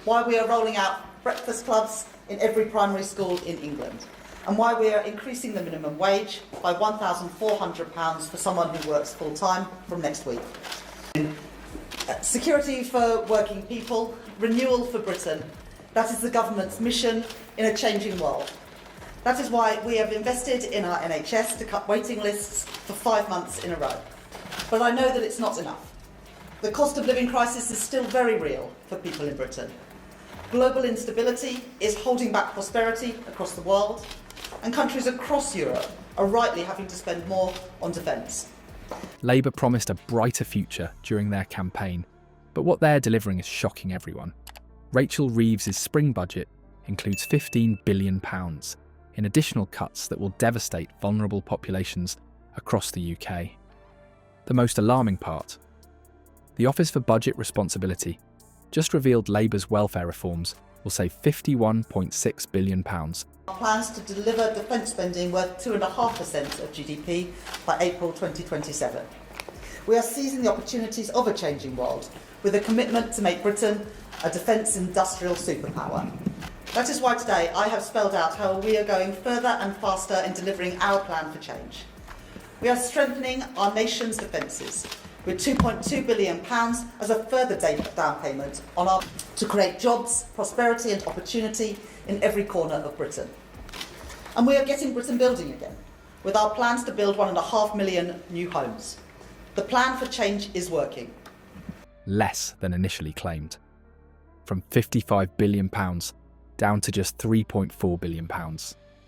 why we are rolling out breakfast clubs in every primary school in England, and why we are increasing the minimum wage by £1,400 for someone who works full-time from next week. Security for working people, renewal for Britain. That is the government's mission in a changing world. That is why we have invested in our NHS to cut waiting lists for 5 months in a row. But I know that it's not enough. The cost of living crisis is still very real for people in Britain. Global instability is holding back prosperity across the world, and countries across Europe are rightly having to spend more on defence. Labour promised a brighter future during their campaign, but what they're delivering is shocking everyone. Rachel Reeves' spring budget includes £15 billion in additional cuts that will devastate vulnerable populations across the UK. The most alarming part: the Office for Budget Responsibility just revealed Labour's welfare reforms will save £51.6 billion. Our plans to deliver defence spending worth 2.5% of GDP by April 2027. We are seizing the opportunities of a changing world with a commitment to make Britain a defence industrial superpower. That is why today I have spelled out how we are going further and faster in delivering our plan for change. We are strengthening our nation's defences with £2.2 billion as a further down payment to create jobs, prosperity and opportunity in every corner of Britain. And we are getting Britain building again, with our plans to build 1.5 million new homes. The plan for change is working. Less than initially claimed. From £55 billion down to just £3.4 billion.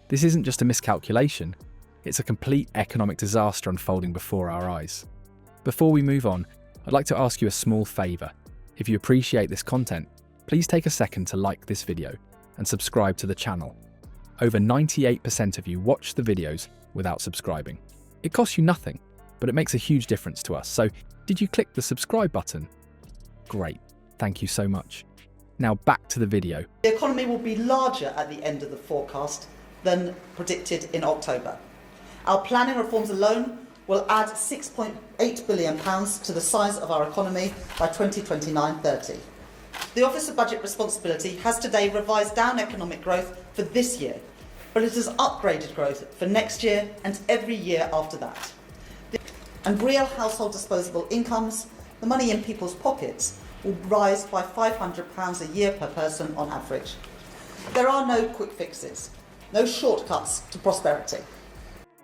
This isn't just a miscalculation, it's a complete economic disaster unfolding before our eyes. Before we move on, I'd like to ask you a small favour. If you appreciate this content, please take a second to like this video and subscribe to the channel. Over 98% of you watch the videos without subscribing. It costs you nothing, but it makes a huge difference to us. So, did you click the subscribe button? Great, thank you so much. Now back to the video. The economy will be larger at the end of the forecast than predicted in October. Our planning reforms alone will add £6.8 billion to the size of our economy by 2029-30. The Office of Budget Responsibility has today revised down economic growth for this year, but it has upgraded growth for next year and every year after that. And real household disposable incomes, the money in people's pockets, will rise by £500 a year per person on average. There are no quick fixes, no shortcuts to prosperity.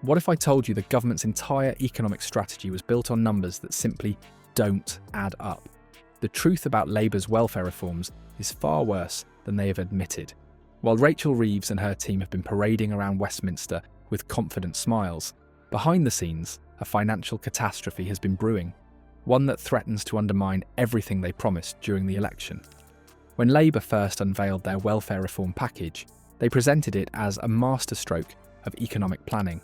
What if I told you the government's entire economic strategy was built on numbers that simply don't add up? The truth about Labour's welfare reforms is far worse than they have admitted. While Rachel Reeves and her team have been parading around Westminster with confident smiles, behind the scenes, a financial catastrophe has been brewing, one that threatens to undermine everything they promised during the election. When Labour first unveiled their welfare reform package, they presented it as a masterstroke of economic planning.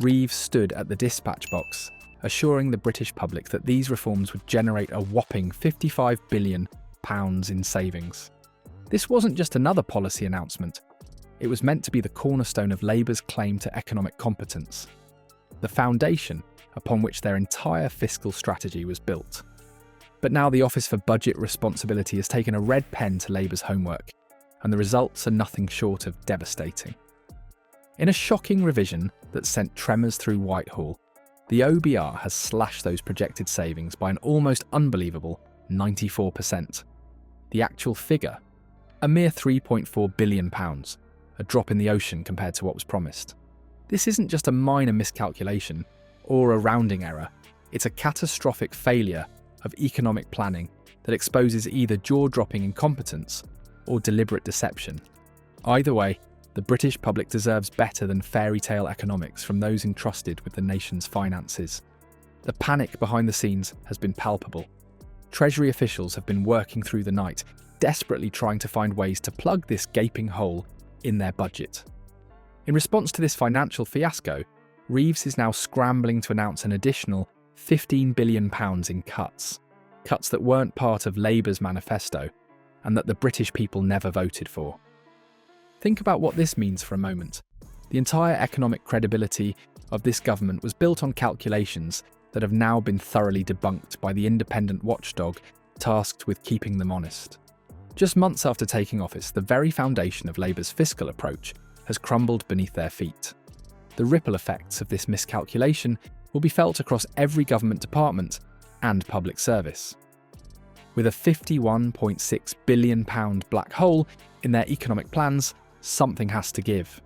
Reeves stood at the dispatch box, assuring the British public that these reforms would generate a whopping £55 billion in savings. This wasn't just another policy announcement. It was meant to be the cornerstone of Labour's claim to economic competence, the foundation upon which their entire fiscal strategy was built. But now the Office for Budget Responsibility has taken a red pen to Labour's homework, and the results are nothing short of devastating. In a shocking revision that sent tremors through Whitehall, the OBR has slashed those projected savings by an almost unbelievable 94%. The actual figure? A mere £3.4 billion, a drop in the ocean compared to what was promised. This isn't just a minor miscalculation or a rounding error, it's a catastrophic failure of economic planning that exposes either jaw-dropping incompetence or deliberate deception. Either way, the British public deserves better than fairy tale economics from those entrusted with the nation's finances. The panic behind the scenes has been palpable. Treasury officials have been working through the night, desperately trying to find ways to plug this gaping hole in their budget. In response to this financial fiasco, Reeves is now scrambling to announce an additional £15 billion in cuts that weren't part of Labour's manifesto and that the British people never voted for. Think about what this means for a moment. The entire economic credibility of this government was built on calculations that have now been thoroughly debunked by the independent watchdog tasked with keeping them honest. Just months after taking office, the very foundation of Labour's fiscal approach has crumbled beneath their feet. The ripple effects of this miscalculation will be felt across every government department and public service. With a £51.6 billion black hole in their economic plans, something has to give.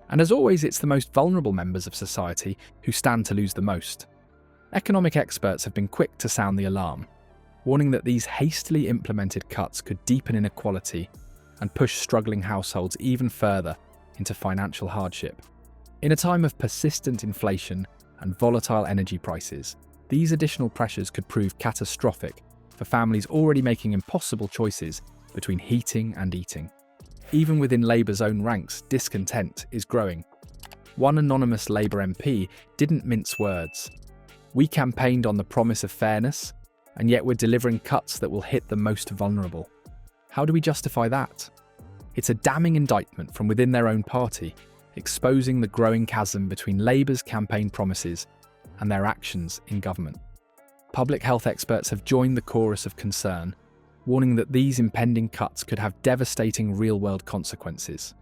And as always, it's the most vulnerable members of society who stand to lose the most. Economic experts have been quick to sound the alarm, warning that these hastily implemented cuts could deepen inequality and push struggling households even further into financial hardship. In a time of persistent inflation and volatile energy prices, these additional pressures could prove catastrophic for families already making impossible choices between heating and eating. Even within Labour's own ranks, discontent is growing. One anonymous Labour MP didn't mince words. "We campaigned on the promise of fairness, and yet we're delivering cuts that will hit the most vulnerable. How do we justify that?" It's a damning indictment from within their own party, exposing the growing chasm between Labour's campaign promises and their actions in government. Public health experts have joined the chorus of concern, warning that these impending cuts could have devastating real-world consequences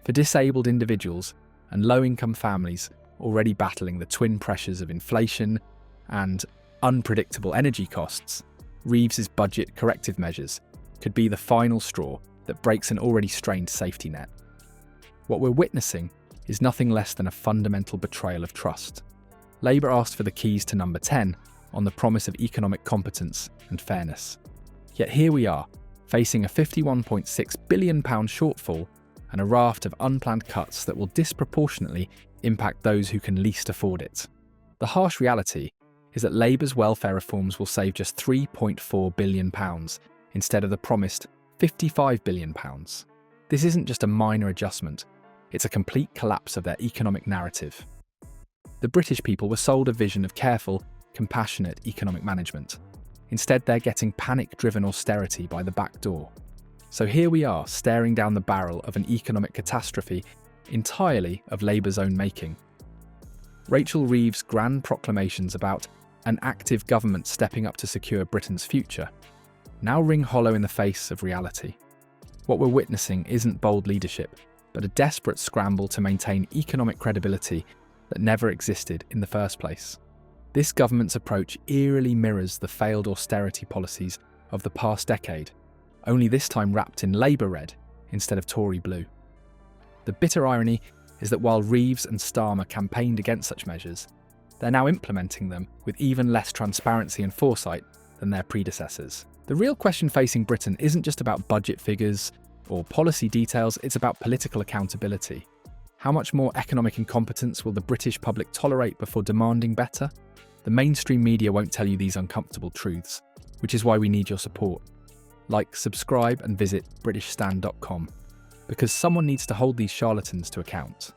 for disabled individuals and low-income families already battling the twin pressures of inflation and unpredictable energy costs. Reeves's budget corrective measures could be the final straw that breaks an already strained safety net. What we're witnessing is nothing less than a fundamental betrayal of trust. Labour asked for the keys to number 10 on the promise of economic competence and fairness. Yet here we are, facing a £51.6 billion shortfall and a raft of unplanned cuts that will disproportionately impact those who can least afford it. The harsh reality is that Labour's welfare reforms will save just £3.4 billion instead of the promised £55 billion. This isn't just a minor adjustment, it's a complete collapse of their economic narrative. The British people were sold a vision of careful, compassionate economic management. Instead, they're getting panic-driven austerity by the back door. So here we are, staring down the barrel of an economic catastrophe entirely of Labour's own making. Rachel Reeves' grand proclamations about an active government stepping up to secure Britain's future now ring hollow in the face of reality. What we're witnessing isn't bold leadership, but a desperate scramble to maintain economic credibility that never existed in the first place. This government's approach eerily mirrors the failed austerity policies of the past decade, only this time wrapped in Labour red instead of Tory blue. The bitter irony is that while Reeves and Starmer campaigned against such measures, they're now implementing them with even less transparency and foresight than their predecessors. The real question facing Britain isn't just about budget figures or policy details, it's about political accountability. How much more economic incompetence will the British public tolerate before demanding better? The mainstream media won't tell you these uncomfortable truths, which is why we need your support. Like, subscribe and visit BritishStand.com, because someone needs to hold these charlatans to account.